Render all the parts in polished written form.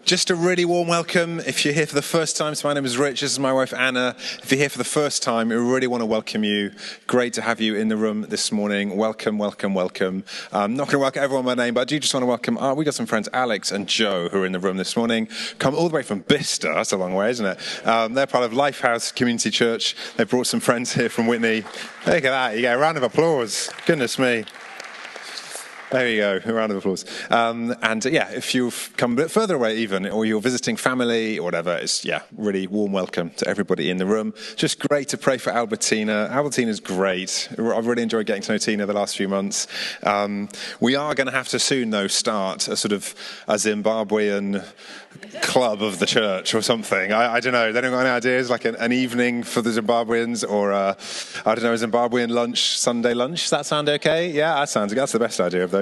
Just a really warm welcome. If you're here for the first time, so my name is Rich, this is my wife Anna. If you're here for the first time, we really want to welcome you. Great to have you in the room this morning. Welcome, welcome, welcome. I'm not going to welcome everyone by name, but I do just want to welcome, we got some friends, Alex and Joe, who are in the room this morning. Come all the way from Bicester, that's a long way, isn't it? They're part of Lifehouse Community Church. They brought some friends here from Whitney. Look at that, you get a round of applause. Goodness me. There you go, a round of applause. If you've come a bit further away even, or you're visiting family or whatever, it's, really warm welcome to everybody in the room. Just great to pray for Albertina. Albertina's great. I've really enjoyed getting to know Tina the last few months. We are going to have to soon, though, start a sort of a Zimbabwean club of the church or something. I don't know. They don't got any ideas, like an evening for the Zimbabweans or, a Zimbabwean lunch, Sunday lunch. Does that sound okay? Yeah, that sounds good. That's the best idea of those.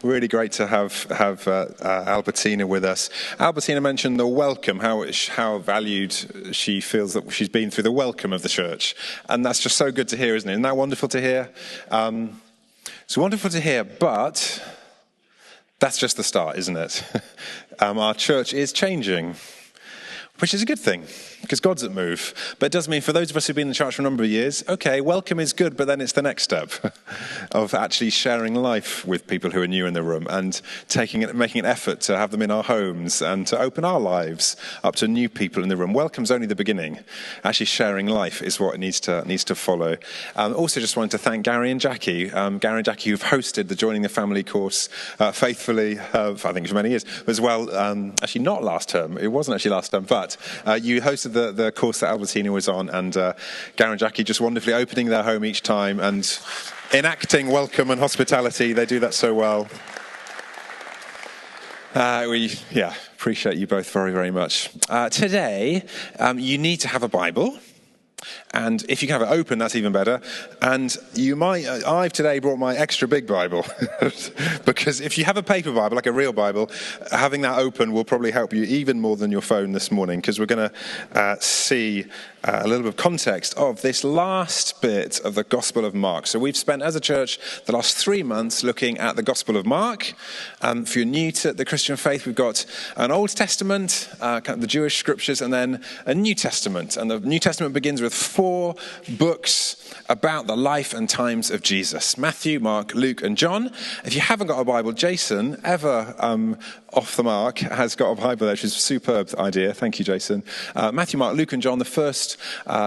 Really great to have Albertina with us. Albertina mentioned the welcome, how valued she feels that she's been through the welcome of the church. And that's just so good to hear, isn't it? Isn't that wonderful to hear? It's wonderful to hear, but that's just the start, isn't it? Our church is changing, which is a good thing, because God's at move. But it does mean, for those of us who've been in the church for a number of years, okay, welcome is good, but then it's the next step of actually sharing life with people who are new in the room and making an effort to have them in our homes and to open our lives up to new people in the room. Welcome's only the beginning. Actually sharing life is what needs to follow. Also just wanted to thank Gary and Jackie. Gary and Jackie, who've hosted the Joining the Family course faithfully, I think for many years, as well. Actually not last term, it wasn't actually last term, but you hosted the course that Albertina was on, and Gary and Jackie just wonderfully opening their home each time and enacting welcome and hospitality. They do that so well. We appreciate you both very, very much. Today, you need to have a Bible. And if you can have it open, that's even better. And I've today brought my extra big Bible. Because if you have a paper Bible, like a real Bible, having that open will probably help you even more than your phone this morning. Because we're going to see a little bit of context of this last bit of the Gospel of Mark. So we've spent, as a church, the last 3 months looking at the Gospel of Mark. If you're new to the Christian faith, we've got an Old Testament, kind of the Jewish scriptures, and then a New Testament. And the New Testament begins with 4 books about the life and times of Jesus: Matthew, Mark, Luke, and John. If you haven't got a Bible, Jason, ever off the mark, has got a Bible there, which is a superb idea. Thank you, Jason. Matthew, Mark, Luke, and John, the first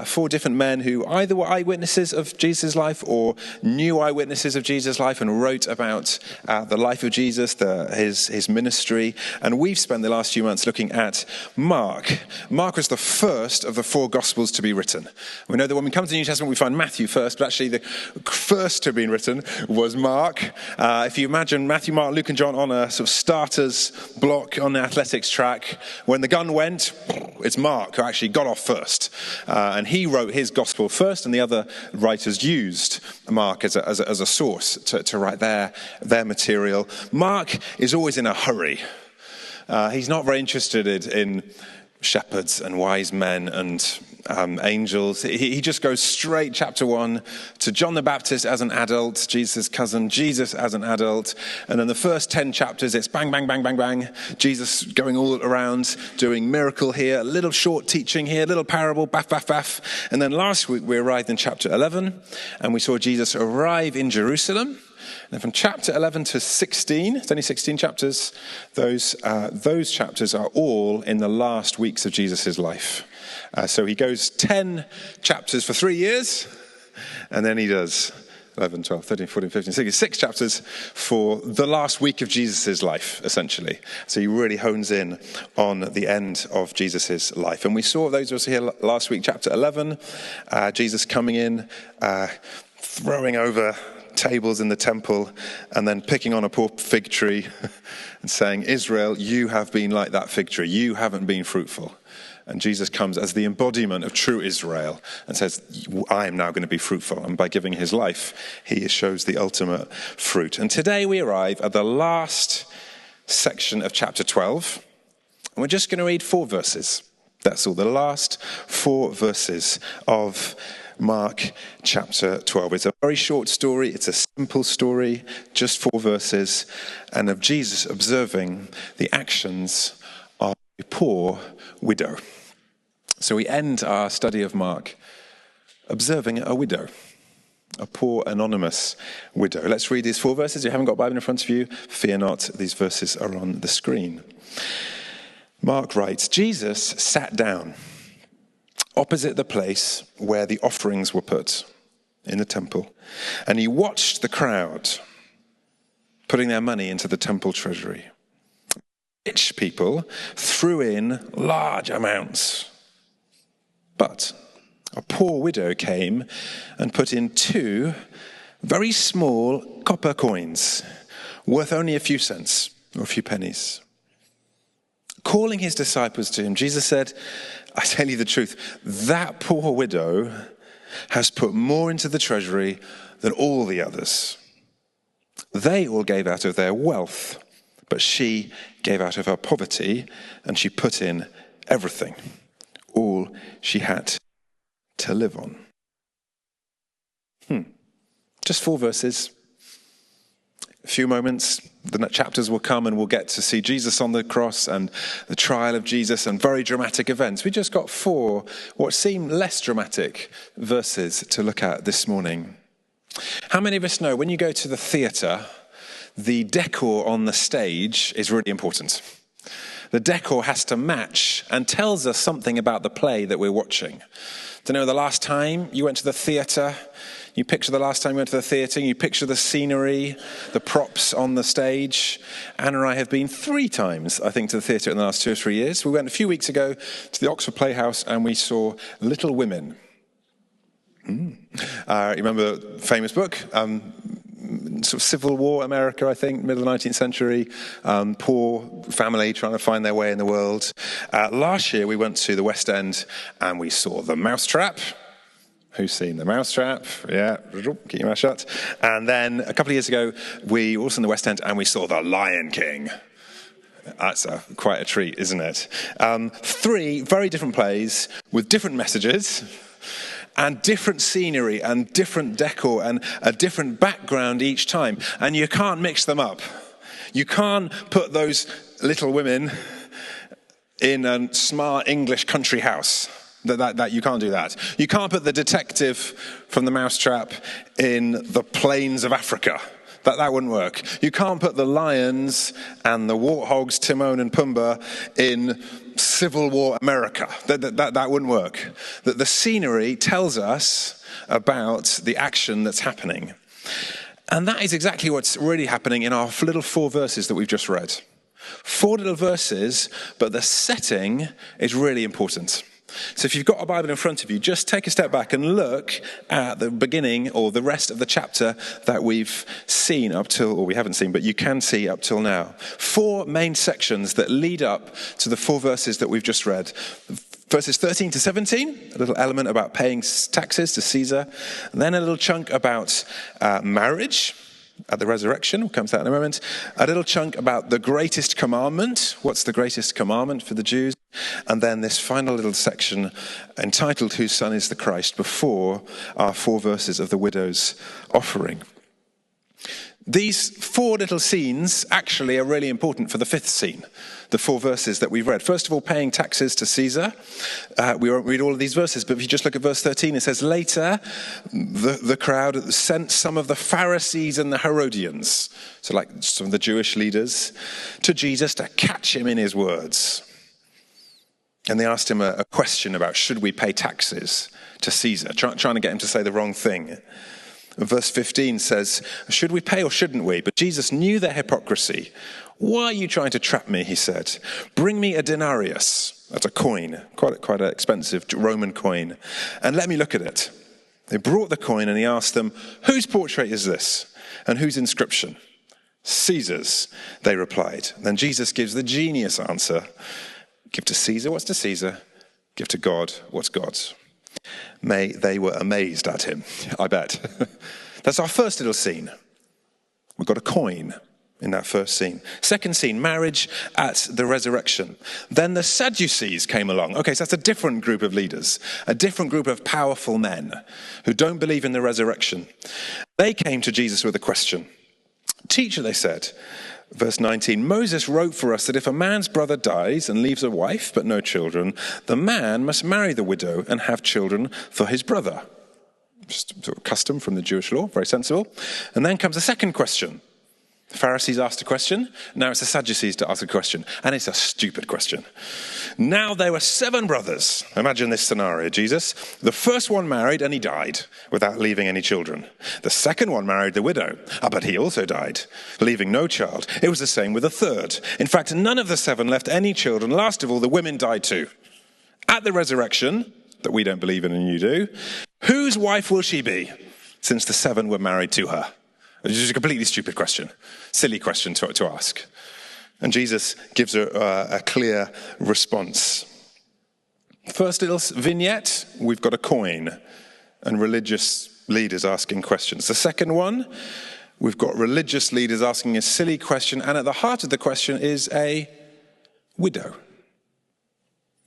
4 different men who either were eyewitnesses of Jesus' life or new eyewitnesses of Jesus' life and wrote about the life of Jesus, his ministry. And we've spent the last few months looking at Mark. Mark was the first of the 4 Gospels to be written. We know that when we come to the New Testament, we find Matthew first, but actually the first to have been written was Mark. If you imagine Matthew, Mark, Luke, and John on a sort of starters block on the athletics track, when the gun went, it's Mark who actually got off first. And he wrote his gospel first, and the other writers used Mark as a source to write their material. Mark is always in a hurry. He's not very interested in shepherds and wise men and angels. He just goes straight, chapter 1, to John the Baptist as an adult, Jesus' cousin, Jesus as an adult. And then the first 10 chapters, it's bang, bang, bang, bang, bang. Jesus going all around, doing miracle here, a little short teaching here, a little parable, baff, baff, baff. And then last week we arrived in chapter 11, and we saw Jesus arrive in Jerusalem. And from chapter 11 to 16, it's only 16 chapters, those chapters are all in the last weeks of Jesus' life. So he goes 10 chapters for 3 years, and then he does 11, 12, 13, 14, 15, 16, 6 chapters for the last week of Jesus' life, essentially. So he really hones in on the end of Jesus' life. And we saw, those of us here last week, chapter 11, Jesus coming in, throwing over tables in the temple, and then picking on a poor fig tree and saying, Israel, you have been like that fig tree. You haven't been fruitful. And Jesus comes as the embodiment of true Israel and says, I am now going to be fruitful. And by giving his life, he shows the ultimate fruit. And today we arrive at the last section of chapter 12. And we're just going to read 4 verses. That's all, the last 4 verses of Mark chapter 12. It's a very short story. It's a simple story, just 4 verses, and of Jesus observing the actions of a poor widow. So we end our study of Mark observing a widow, a poor anonymous widow. Let's read these 4 verses. If you haven't got a Bible in front of you, fear not, these verses are on the screen. Mark writes, Jesus sat down opposite the place where the offerings were put in the temple, and he watched the crowd putting their money into the temple treasury. Rich people threw in large amounts, but a poor widow came and put in 2 very small copper coins, worth only a few cents or a few pennies. Calling his disciples to him, Jesus said, I tell you the truth, that poor widow has put more into the treasury than all the others. They all gave out of their wealth, but she gave out of her poverty, and she put in everything, all she had to live on. Just 4 verses. A few moments, the chapters will come and we'll get to see Jesus on the cross and the trial of Jesus and very dramatic events. We just got 4 what seem less dramatic verses to look at this morning. How many of us know when you go to the theatre, the decor on the stage is really important? The decor has to match and tells us something about the play that we're watching. Don't know the last time you went to the theatre. You picture the last time you went to the theatre, you picture the scenery, the props on the stage. Anna and I have been 3 times, I think, to the theatre in the last 2 or 3 years. We went a few weeks ago to the Oxford Playhouse and we saw Little Women. You remember the famous book? Sort of Civil War America, I think, middle of the 19th century, poor family trying to find their way in the world. Last year we went to the West End and we saw The Mousetrap. Who's seen The Mousetrap? Yeah, keep your mouth shut. And then a couple of years ago, we were also in the West End and we saw The Lion King. That's quite a treat, isn't it? 3 very different plays with different messages and different scenery and different decor and a different background each time. And you can't mix them up. You can't put those little women in a smart English country house. That you can't do that. You can't put the detective from The Mousetrap in the plains of Africa. That wouldn't work. You can't put the lions and the warthogs, Timon and Pumbaa, in Civil War America. That wouldn't work. The scenery tells us about the action that's happening. And that is exactly what's really happening in our little 4 verses that we've just read. 4 little verses, but the setting is really important. So if you've got a Bible in front of you, just take a step back and look at the beginning or the rest of the chapter that we've seen up till, or we haven't seen, but you can see up till now. 4 main sections that lead up to the 4 verses that we've just read. Verses 13 to 17, a little element about paying taxes to Caesar, and then a little chunk about marriage at the resurrection, we'll come to that in a moment. A little chunk about the greatest commandment. What's the greatest commandment for the Jews? And then this final little section entitled Whose Son is the Christ, before our 4 verses of the widow's offering. These 4 little scenes actually are really important for the 5th scene, the 4 verses that we've read. First of all, paying taxes to Caesar. We won't read all of these verses, but if you just look at verse 13, it says, later the crowd sent some of the Pharisees and the Herodians, so like some of the Jewish leaders, to Jesus to catch him in his words. And they asked him a question about should we pay taxes to Caesar, trying to get him to say the wrong thing. Verse 15 says, should we pay or shouldn't we? But Jesus knew their hypocrisy. Why are you trying to trap me, he said. Bring me a denarius. That's a coin, quite an expensive Roman coin. And let me look at it. They brought the coin and he asked them, whose portrait is this? And whose inscription? Caesar's, they replied. Then Jesus gives the genius answer. Give to Caesar what's to Caesar. Give to God what's God's. They were amazed at him, I bet. That's our first little scene. We've got a coin. in that first scene. Second scene, marriage at the resurrection. Then the Sadducees came along. Okay, so that's a different group of leaders, a different group of powerful men who don't believe in the resurrection. They came to Jesus with a question. Teacher, they said, verse 19, Moses wrote for us that if a man's brother dies and leaves a wife but no children, the man must marry the widow and have children for his brother. Just sort of custom from the Jewish law, very sensible. And then comes the second question. The Pharisees asked a question, now it's the Sadducees to ask a question, and it's a stupid question. Now there were 7 brothers. Imagine this scenario, Jesus. The first one married and he died without leaving any children. The second one married the widow, but he also died, leaving no child. It was the same with the third. In fact, none of the 7 left any children. Last of all, the women died too. At the resurrection, that we don't believe in and you do, whose wife will she be, since the 7 were married to her? Which is a completely stupid question, silly question to ask. And Jesus gives a clear response. First little vignette, we've got a coin and religious leaders asking questions. The second one, we've got religious leaders asking a silly question, and at the heart of the question is a widow.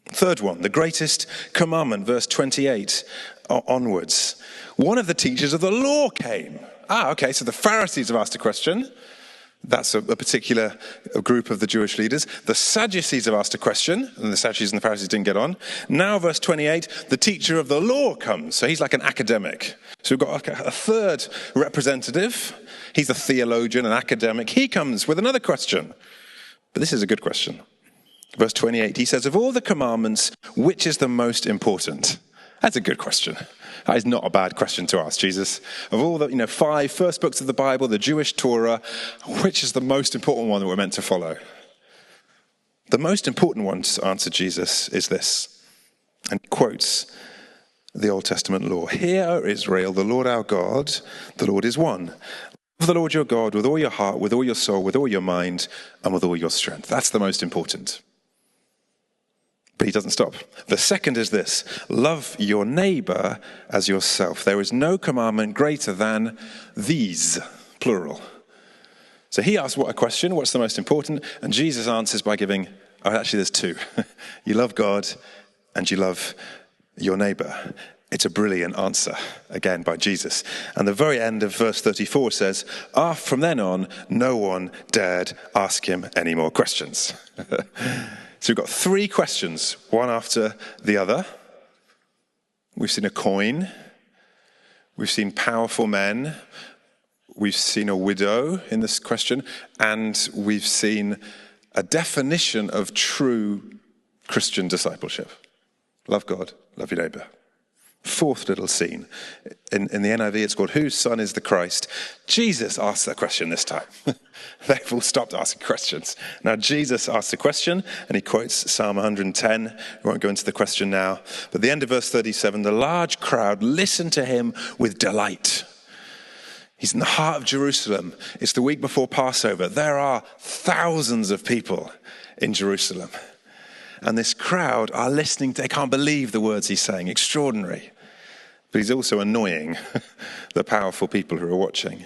Third one, the greatest commandment, verse 28 onwards. One of the teachers of the law came. Okay, so the Pharisees have asked a question. That's a particular group of the Jewish leaders. The Sadducees have asked a question, and the Sadducees and the Pharisees didn't get on. Now, verse 28, the teacher of the law comes. So he's like an academic. So we've got a third representative. He's a theologian, an academic. He comes with another question. But this is a good question. Verse 28, he says, of all the commandments, which is the most important? That's a good question. That is not a bad question to ask, Jesus. Of all the 5 first books of the Bible, the Jewish Torah, which is the most important one that we're meant to follow? The most important one, answered Jesus, is this. And he quotes the Old Testament law. Hear, O Israel, the Lord our God, the Lord is one. Love the Lord your God with all your heart, with all your soul, with all your mind, and with all your strength. That's the most important. But he doesn't stop. The second is this: love your neighbor as yourself. There is no commandment greater than these, plural. So he asks what a question, what's the most important? And Jesus answers by giving, actually there's 2. You love God and you love your neighbor. It's a brilliant answer, again, by Jesus. And the very end of verse 34 says, from then on, no one dared ask him any more questions. So we've got 3 questions, one after the other. We've seen a coin. We've seen powerful men. We've seen a widow in this question. And we've seen a definition of true Christian discipleship. Love God, love your neighbor. 4th little scene. In the NIV, it's called, Whose Son is the Christ? Jesus asked that question this time. They've all stopped asking questions. Now, Jesus asked a question, and he quotes Psalm 110. We won't go into the question now. But at the end of verse 37, the large crowd listened to him with delight. He's in the heart of Jerusalem. It's the week before Passover. There are thousands of people in Jerusalem. And this crowd are listening. They can't believe the words he's saying. Extraordinary. But he's also annoying the powerful people who are watching.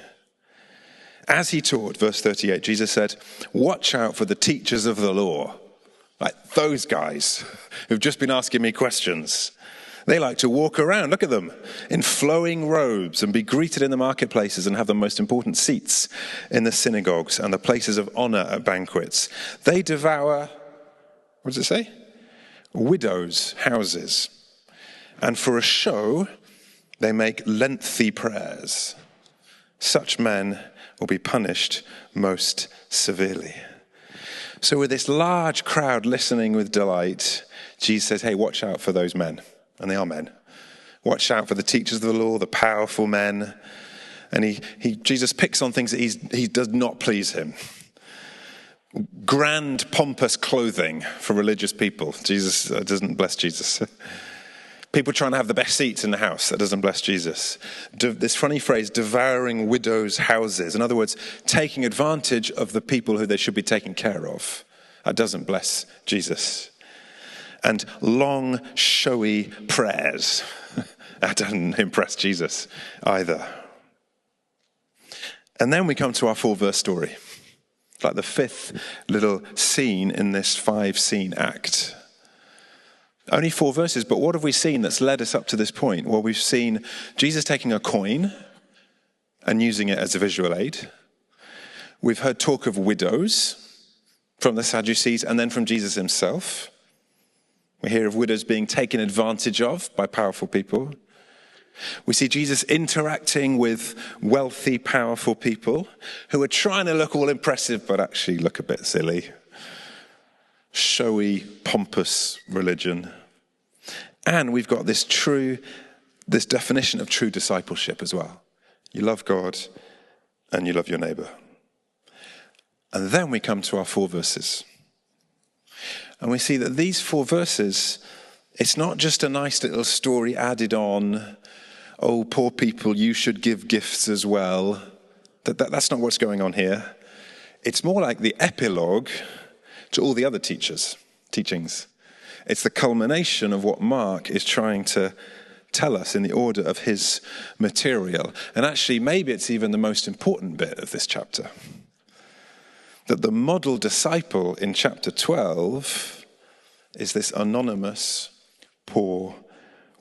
As he taught, verse 38, Jesus said, watch out for the teachers of the law. Like those guys who've just been asking me questions. They like to walk around, look at them, in flowing robes and be greeted in the marketplaces and have the most important seats in the synagogues and the places of honor at banquets. They devour... What does it say? Widows' houses. And for a show, they make lengthy prayers. Such men will be punished most severely. So with this large crowd listening with delight, Jesus says, hey, watch out for those men. And they are men. Watch out for the teachers of the law, the powerful men. And Jesus picks on things that he does not please him. Grand, pompous clothing for religious people. Jesus doesn't bless Jesus. People trying to have the best seats in the house. That doesn't bless Jesus. This funny phrase, devouring widows' houses. In other words, taking advantage of the people who they should be taking care of. That doesn't bless Jesus. And long, showy prayers. That doesn't impress Jesus either. And then we come to our 4-verse story. It's like the fifth little scene in this 5-scene act. Only 4 verses, but what have we seen that's led us up to this point? Well, we've seen Jesus taking a coin and using it as a visual aid. We've heard talk of widows from the Sadducees and then from Jesus himself. We hear of widows being taken advantage of by powerful people. We see Jesus interacting with wealthy, powerful people who are trying to look all impressive but actually look a bit silly. Showy, pompous religion. And we've got this definition of true discipleship as well. You love God and you love your neighbor. And then we come to our 4 verses. And we see that these 4 verses, it's not just a nice little story added on, oh, poor people, you should give gifts as well. That's not what's going on here. It's more like the epilogue to all the other teachings. It's the culmination of what Mark is trying to tell us in the order of his material. And actually, maybe it's even the most important bit of this chapter. That the model disciple in chapter 12 is this anonymous, poor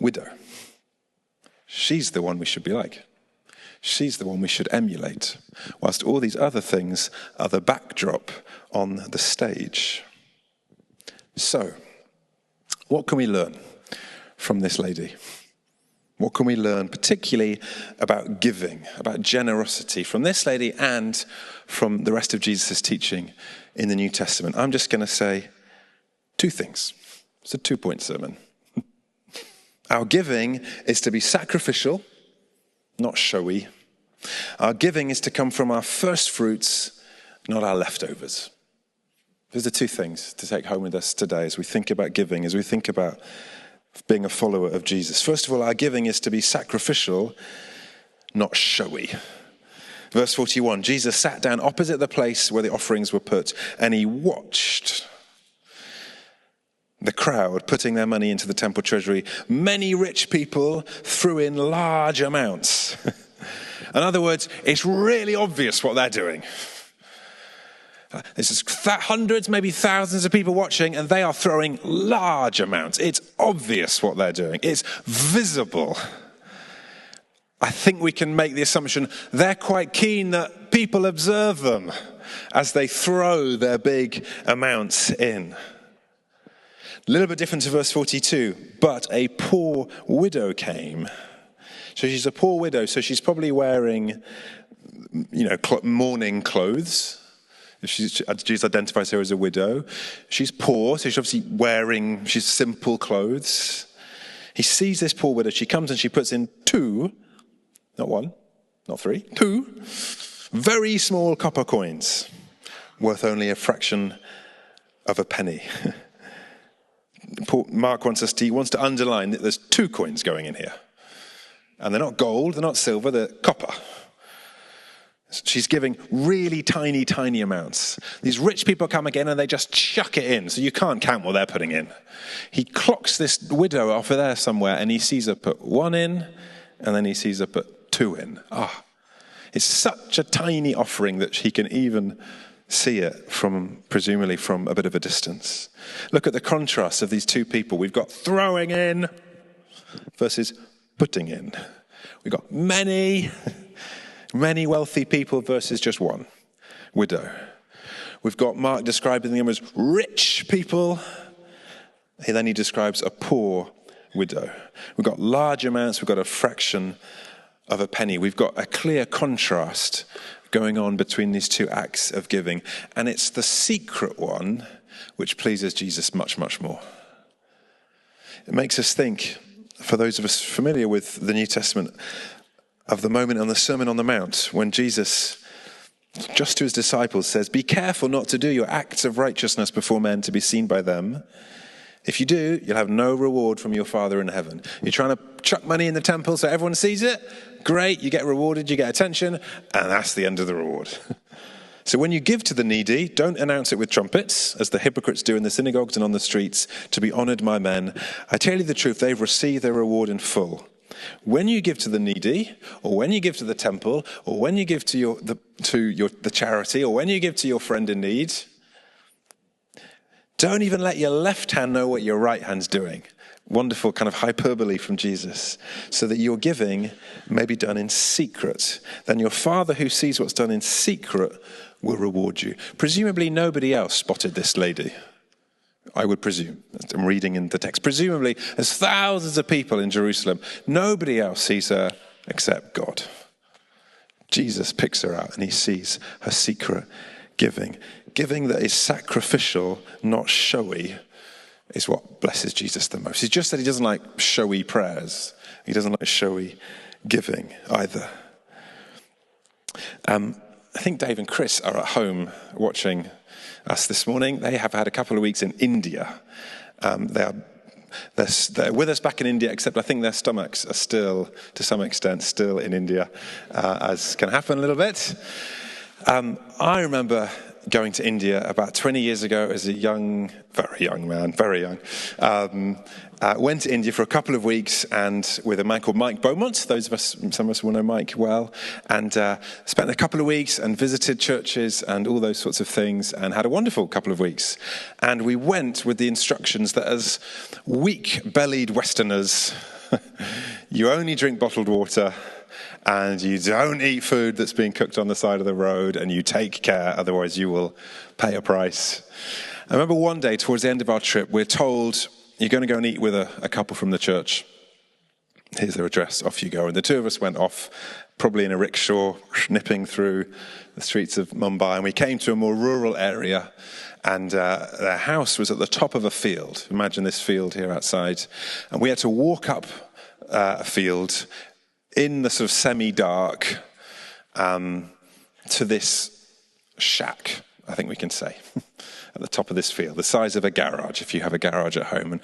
widow. She's the one we should be like. She's the one we should emulate, whilst all these other things are the backdrop on the stage. So, what can we learn from this lady? What can we learn particularly about giving, about generosity from this lady and from the rest of Jesus' teaching in the New Testament? I'm just going to say 2 things. It's a 2-point sermon. Our giving is to be sacrificial, not showy. Our giving is to come from our first fruits, not our leftovers. Those are 2 things to take home with us today as we think about giving, as we think about being a follower of Jesus. First of all, our giving is to be sacrificial, not showy. Verse 41, Jesus sat down opposite the place where the offerings were put, and he watched the crowd putting their money into the temple treasury. Many rich people threw in large amounts. In other words, it's really obvious what they're doing. There's hundreds, maybe thousands of people watching, and they are throwing large amounts. It's obvious what they're doing. It's visible. I think we can make the assumption they're quite keen that people observe them as they throw their big amounts in. A little bit different to verse 42. But a poor widow came. So she's a poor widow, so she's probably wearing, mourning clothes. Jesus identifies her as a widow. She's poor, so she's obviously she's simple clothes. He sees this poor widow. She comes and she puts in 2, not 1, not 3, 2 very small copper coins worth only a fraction of a penny. Mark wants to underline that there's 2 coins going in here. And they're not gold, they're not silver, they're copper. She's giving really tiny, tiny amounts. These rich people come again and they just chuck it in, so you can't count what they're putting in. He clocks this widow off of there somewhere and he sees her put 1 in, and then he sees her put 2 in. It's such a tiny offering that he can even see it presumably from a bit of a distance. Look at the contrast of these 2 people. We've got throwing in versus putting in. We've got many wealthy people versus just 1 widow. We've got Mark describing them as rich people. Then he describes a poor widow. We've got large amounts. We've got a fraction of a penny. We've got a clear contrast going on between these 2 acts of giving. And it's the secret one which pleases Jesus much, much more. It makes us think, for those of us familiar with the New Testament, of the moment on the Sermon on the Mount when Jesus, just to his disciples, says, "Be careful not to do your acts of righteousness before men to be seen by them. If you do, you'll have no reward from your Father in heaven." You're trying to chuck money in the temple so everyone sees it? Great, you get rewarded, you get attention, and that's the end of the reward. So when you give to the needy, don't announce it with trumpets, as the hypocrites do in the synagogues and on the streets, to be honored by men. I tell you the truth, they've received their reward in full. When you give to the needy, or when you give to the temple, or when you give to the charity, or when you give to your friend in need, don't even let your left hand know what your right hand's doing. Wonderful kind of hyperbole from Jesus. So that your giving may be done in secret. Then your Father who sees what's done in secret will reward you. Presumably nobody else spotted this lady. I would presume. I'm reading in the text. Presumably there's thousands of people in Jerusalem. Nobody else sees her except God. Jesus picks her out and he sees her secret giving. Giving that is sacrificial, not showy, is what blesses Jesus the most. He just said he doesn't like showy prayers. He doesn't like showy giving either. I think Dave and Chris are at home watching us this morning. They have had a couple of weeks in India. They're with us back in India, except I think their stomachs are still, to some extent, still in India, as can happen a little bit. I remember going to India about 20 years ago as a very young. Went to India for a couple of weeks and with a man called Mike Beaumont. Some of us will know Mike well. And spent a couple of weeks and visited churches and all those sorts of things and had a wonderful couple of weeks. And we went with the instructions that as weak-bellied Westerners, you only drink bottled water, and you don't eat food that's being cooked on the side of the road, and you take care, otherwise you will pay a price. I remember one day towards the end of our trip, we're told, you're going to go and eat with a couple from the church. Here's their address, off you go. And the two of us went off, probably in a rickshaw, nipping through the streets of Mumbai, and we came to a more rural area, and their house was at the top of a field. Imagine this field here outside. And we had to walk up a field in the sort of semi-dark to this shack, I think we can say, at the top of this field, the size of a garage, if you have a garage at home. And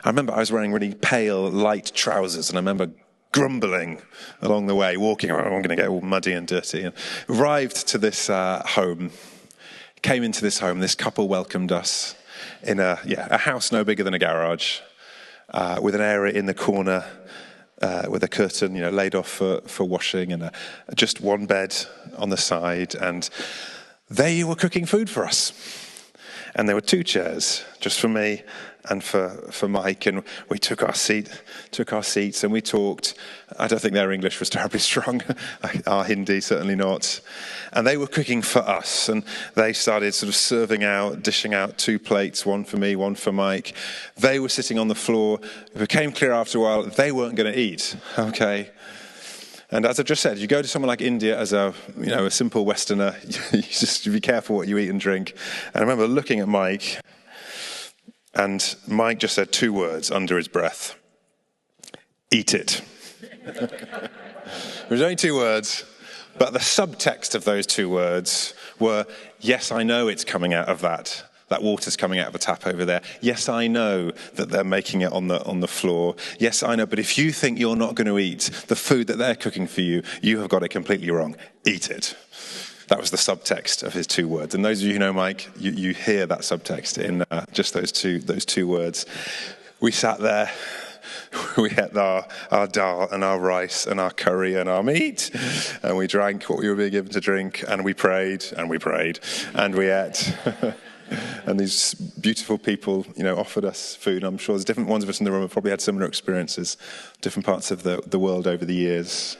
I remember I was wearing really pale, light trousers, and I remember grumbling along the way, walking around, I'm going to get all muddy and dirty. And arrived to this home, came into this home, this couple welcomed us in a house no bigger than a garage, with an area in the corner, with a curtain, laid off for washing, and just one bed on the side. And they were cooking food for us. And there were two chairs, just for me and for Mike. And we took our seats, and we talked. I don't think their English was terribly strong. Our Hindi, certainly not. And they were cooking for us. And they started sort of dishing out 2 plates, one for me, one for Mike. They were sitting on the floor. It became clear after a while they weren't going to eat. Okay. And as I just said, you go to somewhere like India as a simple Westerner, you just be careful what you eat and drink. And I remember looking at Mike, and Mike just said 2 words under his breath: eat it. It was only 2 words, but the subtext of those 2 words were, yes, I know it's coming out of that. That water's coming out of a tap over there. Yes, I know that they're making it on the floor. Yes, I know. But if you think you're not going to eat the food that they're cooking for you, you have got it completely wrong. Eat it. That was the subtext of his 2 words. And those of you who know Mike, you hear that subtext in just those two words. We sat there. We had our dal and our rice and our curry and our meat, and we drank what we were being given to drink, and we prayed and we prayed and we ate. And these beautiful people, offered us food. I'm sure there's different ones of us in the room have probably had similar experiences, different parts of the world over the years.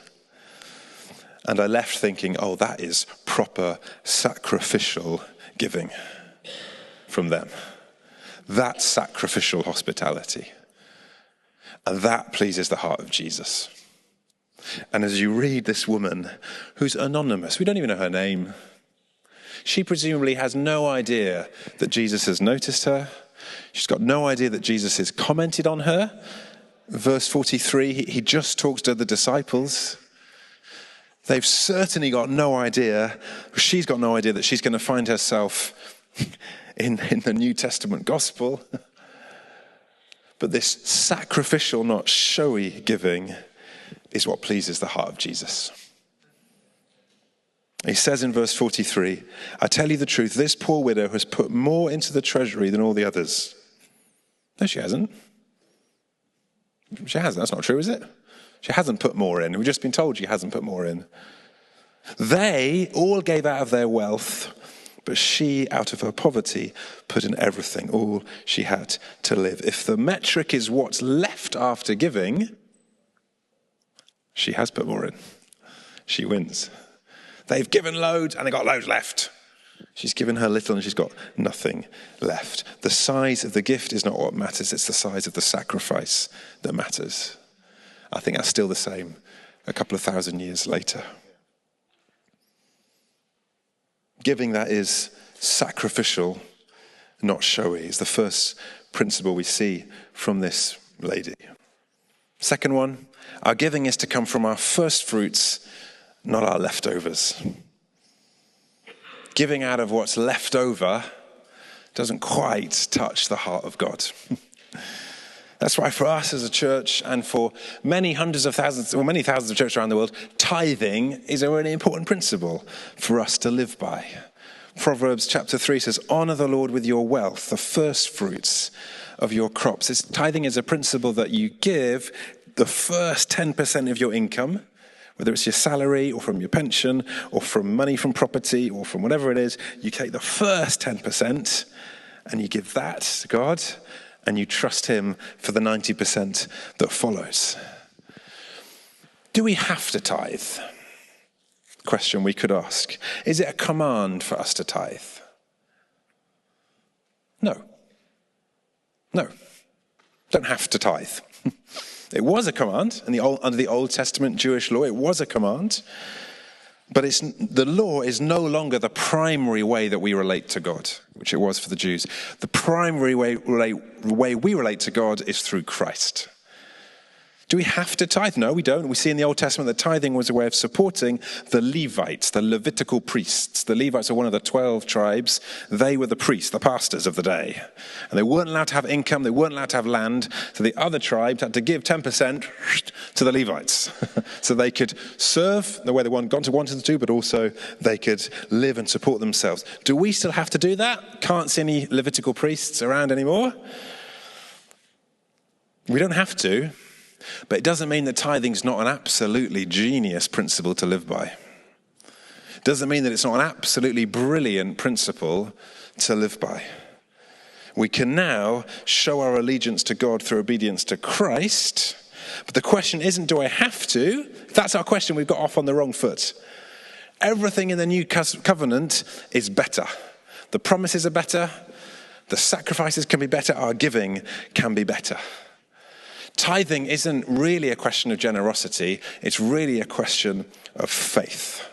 And I left thinking, oh, that is proper sacrificial giving from them. That's sacrificial hospitality. And that pleases the heart of Jesus. And as you read this woman, who's anonymous, we don't even know her name. She presumably has no idea that Jesus has noticed her. She's got no idea that Jesus has commented on her. Verse 43, he just talks to the disciples. They've certainly got no idea, she's got no idea that she's going to find herself in the New Testament gospel. But this sacrificial, not showy giving is what pleases the heart of Jesus. He says in verse 43, I tell you the truth, this poor widow has put more into the treasury than all the others. No, she hasn't. She hasn't. That's not true, is it? She hasn't put more in. We've just been told she hasn't put more in. They all gave out of their wealth, but she, out of her poverty, put in everything, all she had to live. If the metric is what's left after giving, she has put more in. She wins. They've given loads and they got loads left. She's given her little and she's got nothing left. The size of the gift is not what matters. It's the size of the sacrifice that matters. I think that's still the same a couple of thousand years later. Giving that is sacrificial, not showy, is the first principle we see from this lady. Second one, our giving is to come from our first fruits, not our leftovers. Giving out of what's left over doesn't quite touch the heart of God. That's why for us as a church and for many thousands of churches around the world, tithing is a really important principle for us to live by. Proverbs chapter 3 says, honor the Lord with your wealth, the first fruits of your crops. Tithing is a principle that you give the first 10% of your income, whether it's your salary or from your pension or from money from property or from whatever it is. You take the first 10% and you give that to God, and you trust him for the 90% that follows. Do we have to tithe? Question we could ask. Is it a command for us to tithe? No. No. Don't have to tithe. It was a command under the Old Testament Jewish law. It was a command. But the law is no longer the primary way that we relate to God, which it was for the Jews. The primary way we relate to God is through Christ. Do we have to tithe? No, we don't. We see in the Old Testament that tithing was a way of supporting the Levites, the Levitical priests. The Levites are one of the 12 tribes. They were the priests, the pastors of the day. And they weren't allowed to have income. They weren't allowed to have land. So the other tribes had to give 10% to the Levites. So they could serve the way they wanted to, but also they could live and support themselves. Do we still have to do that? Can't see any Levitical priests around anymore. We don't have to. But it doesn't mean that tithing is not an absolutely genius principle to live by. It doesn't mean that it's not an absolutely brilliant principle to live by. We can now show our allegiance to God through obedience to Christ. But the question isn't, do I have to? If that's our question, we've got off on the wrong foot. Everything in the new covenant is better. The promises are better. The sacrifices can be better. Our giving can be better. Tithing isn't really a question of generosity. It's really a question of faith.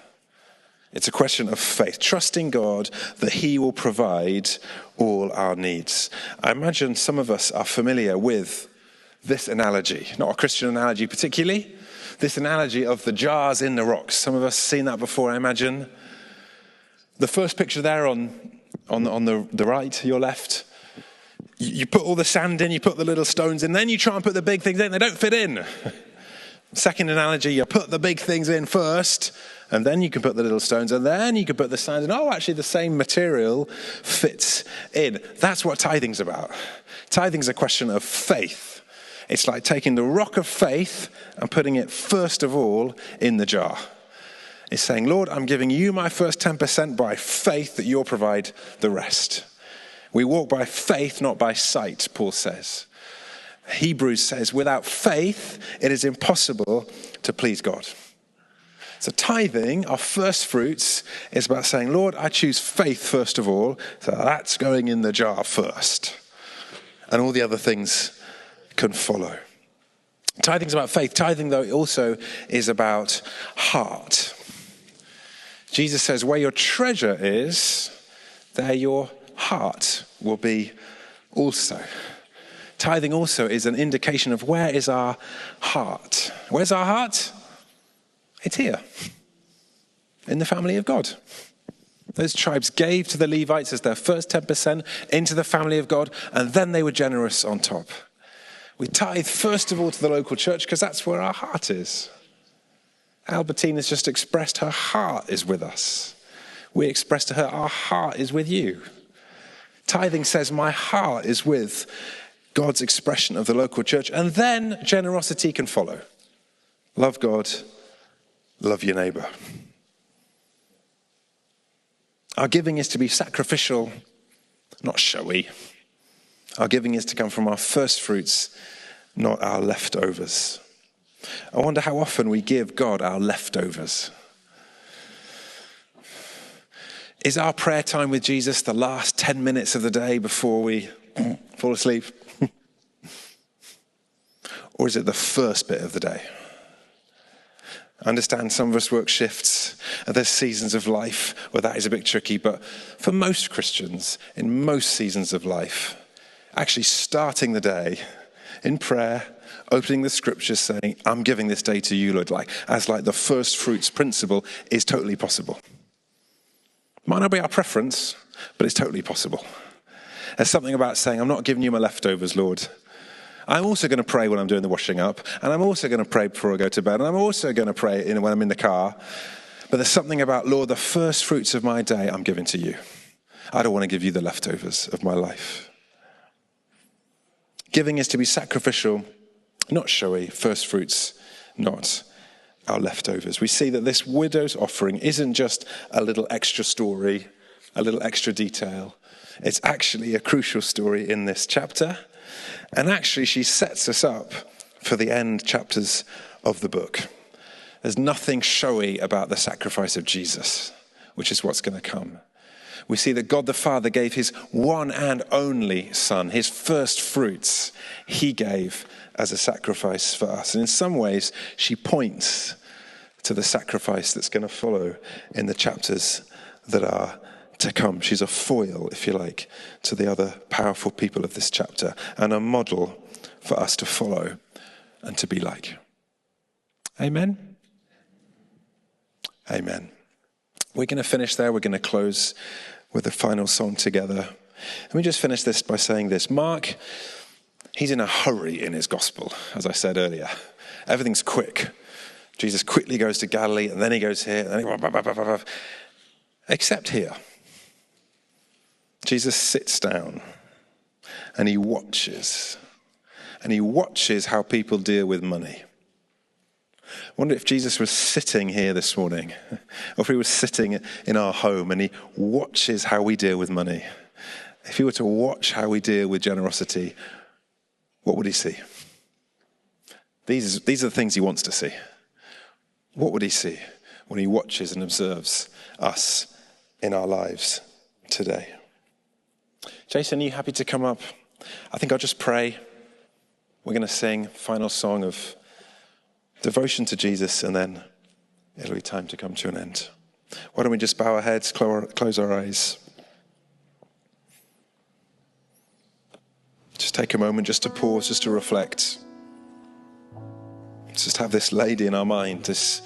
It's a question of faith, trusting God that he will provide all our needs. I imagine some of us are familiar with this analogy, not a Christian analogy particularly, this analogy of the jars in the rocks. Some of us have seen that before, I imagine. The first picture there on the right, your left, you put all the sand in, you put the little stones in, then you try and put the big things in, they don't fit in. Second analogy, you put the big things in first, and then you can put the little stones, and then you can put the sand in. Oh, actually the same material fits in. That's what tithing's about. Tithing's a question of faith. It's like taking the rock of faith and putting it first of all in the jar. It's saying, Lord, I'm giving you my first 10% by faith that you'll provide the rest. We walk by faith, not by sight, Paul says. Hebrews says, without faith, it is impossible to please God. So tithing, our first fruits, is about saying, Lord, I choose faith first of all, so that's going in the jar first. And all the other things can follow. Tithing's about faith. Tithing, though, also is about heart. Jesus says, where your treasure is, there your heart will be also. Tithing also is an indication of where is our heart. Where's our heart? It's here, in the family of God. Those tribes gave to the Levites as their first 10% into the family of God, and then they were generous on top. We tithe first of all to the local church because that's where our heart is. Albertine has just expressed her heart is with us. We express to her, our heart is with you. Tithing says, my heart is with God's expression of the local church, and then generosity can follow. Love God, love your neighbour. Our giving is to be sacrificial, not showy. Our giving is to come from our first fruits, not our leftovers. I wonder how often we give God our leftovers. Is our prayer time with Jesus the last 10 minutes of the day before we fall asleep? Or is it the first bit of the day? I understand some of us work shifts, and there's seasons of life where that is a bit tricky, but for most Christians, in most seasons of life, actually starting the day in prayer, opening the scriptures, saying, I'm giving this day to you, Lord, as the first fruits principle is totally possible. Might not be our preference, but it's totally possible. There's something about saying, I'm not giving you my leftovers, Lord. I'm also going to pray when I'm doing the washing up, and I'm also going to pray before I go to bed, and I'm also going to pray when I'm in the car. But there's something about, Lord, the first fruits of my day I'm giving to you. I don't want to give you the leftovers of my life. Giving is to be sacrificial, not showy, first fruits, not our leftovers. We see that this widow's offering isn't just a little extra story, a little extra detail. It's actually a crucial story in this chapter. And actually, she sets us up for the end chapters of the book. There's nothing showy about the sacrifice of Jesus, which is what's going to come. We see that God the Father gave his one and only Son, his first fruits, he gave as a sacrifice for us. And in some ways, she points to the sacrifice that's going to follow in the chapters that are to come. She's a foil, if you like, to the other powerful people of this chapter, and a model for us to follow and to be like. Amen? Amen. We're going to finish there. We're going to close with the final song together. Let me just finish this by saying this. Mark, he's in a hurry in his gospel, as I said earlier. Everything's quick. Jesus quickly goes to Galilee, and then he goes here, and then except here. Jesus sits down and he watches how people deal with money. I wonder if Jesus was sitting here this morning, or if he was sitting in our home and he watches how we deal with money. If he were to watch how we deal with generosity, what would he see? These are the things he wants to see. What would he see when he watches and observes us in our lives today? Jason, are you happy to come up? I think I'll just pray. We're going to sing final song of devotion to Jesus, and then it'll be time to come to an end. Why don't we just bow our heads, close our eyes. Just take a moment just to pause, just to reflect. Just have this lady in our mind, this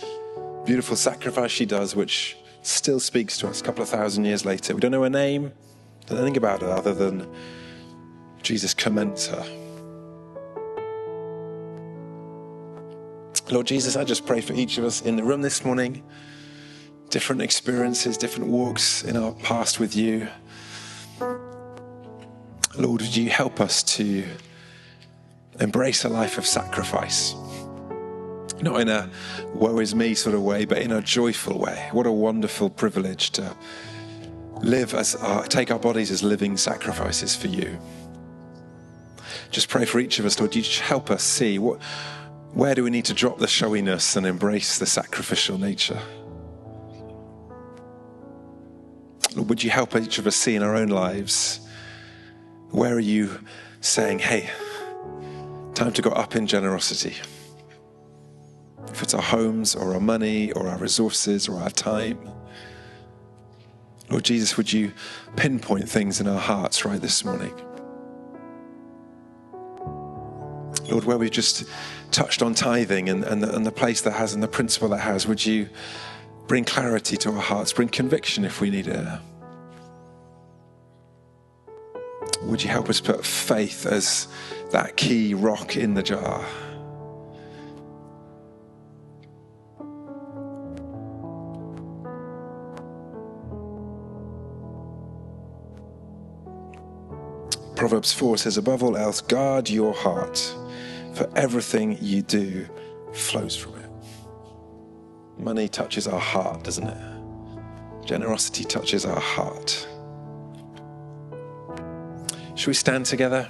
beautiful sacrifice she does, which still speaks to us a couple of thousand years later. We don't know her name, don't think about her other than Jesus commends her. Lord Jesus, I just pray for each of us in the room this morning. Different experiences, different walks in our past with you. Lord, would you help us to embrace a life of sacrifice? Not in a woe is me sort of way, but in a joyful way. What a wonderful privilege to take our bodies as living sacrifices for you. Just pray for each of us, Lord. You help us see where do we need to drop the showiness and embrace the sacrificial nature. Lord, would you help each of us see in our own lives, where are you saying, hey, time to go up in generosity? If it's our homes or our money or our resources or our time. Lord Jesus, would you pinpoint things in our hearts right this morning? Lord, where we've just touched on tithing and the place that has and the principle that has, would you bring clarity to our hearts, bring conviction if we need it? Would you help us put faith as that key rock in the jar? Proverbs 4 says, above all else, guard your heart, for everything you do flows from it. Money touches our heart, doesn't it? Generosity touches our heart. Should we stand together?